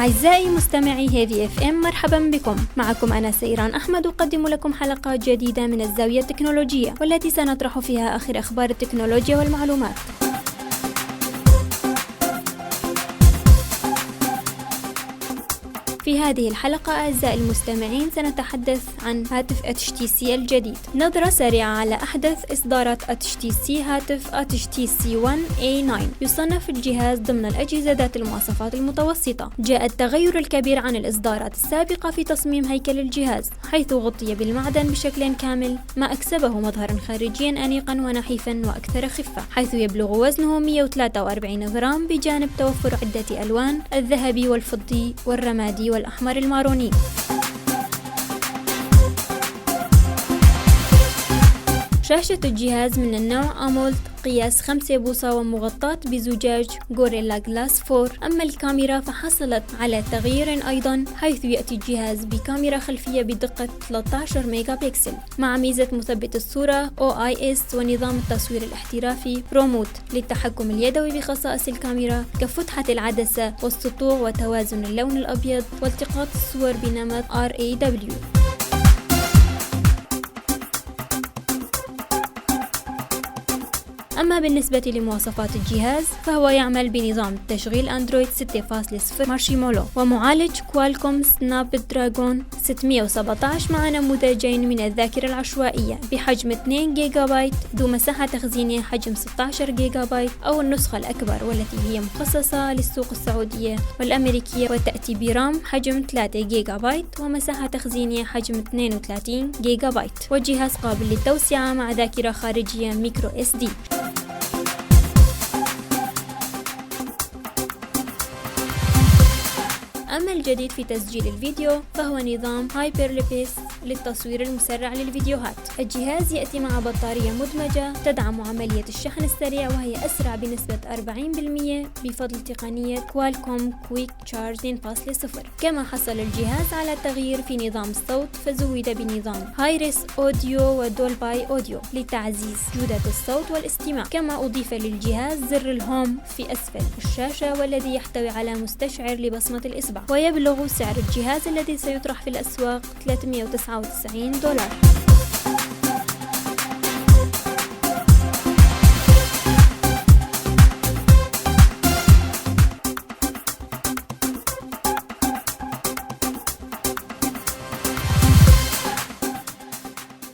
أعزائي مستمعي هذه FM، مرحبا بكم. معكم أنا سيران أحمد، أقدم لكم حلقات جديدة من الزاوية التكنولوجية، والتي سنطرح فيها آخر أخبار التكنولوجيا والمعلومات. في هذه الحلقة أعزائي المستمعين سنتحدث عن هاتف HTC الجديد. نظرة سريعة على أحدث إصدارات HTC. هاتف HTC One A9 يصنف الجهاز ضمن الأجهزة ذات المواصفات المتوسطة. جاء التغير الكبير عن الإصدارات السابقة في تصميم هيكل الجهاز، حيث غطي بالمعدن بشكل كامل، ما أكسبه مظهرا خارجيا أنيقا ونحيفا وأكثر خفة، حيث يبلغ وزنه 143 غرام، بجانب توفر عدة ألوان: الذهبي والفضي والرمادي والأحمر الماروني. شاشة الجهاز من النوع أمولد قياس 5 بوصة ومغطاة بزجاج غوريلا جلاس 4. أما الكاميرا فحصلت على تغيير أيضا، حيث يأتي الجهاز بكاميرا خلفية بدقة 13 ميجا بكسل مع ميزة مثبت الصورة OIS، ونظام التصوير الاحترافي بروموت للتحكم اليدوي بخصائص الكاميرا كفتحة العدسة والسطوع وتوازن اللون الأبيض والتقاط الصور بنمط RAW. أما بالنسبة لمواصفات الجهاز فهو يعمل بنظام التشغيل أندرويد 6.0 مارشميلو، ومعالج كوالكوم سناب دراجون 617 مع نموذجين من الذاكرة العشوائية بحجم 2 جيجا بايت ذو مساحة تخزينية حجم 16 جيجا بايت، أو النسخة الأكبر والتي هي مخصصة للسوق السعودية والأمريكية، وتأتي برام حجم 3 جيجا بايت ومساحة تخزينية حجم 32 جيجا بايت، والجهاز قابل للتوسعة مع ذاكرة خارجية ميكرو SD. أما الجديد في تسجيل الفيديو فهو نظام هايبرليبس للتصوير المسرع للفيديوهات. الجهاز يأتي مع بطارية مدمجة تدعم عملية الشحن السريع، وهي أسرع بنسبة 40% بفضل تقنية كوالكوم كويك تشارج 2.0. كما حصل الجهاز على تغيير في نظام الصوت، فزود بنظام هايرس أوديو ودولباي أوديو لتعزيز جودة الصوت والاستماع. كما أضيف للجهاز زر الهوم في أسفل الشاشة، والذي يحتوي على مستشعر لبصمة الإصبع. ويبلغ سعر الجهاز الذي سيطرح في الأسواق $399.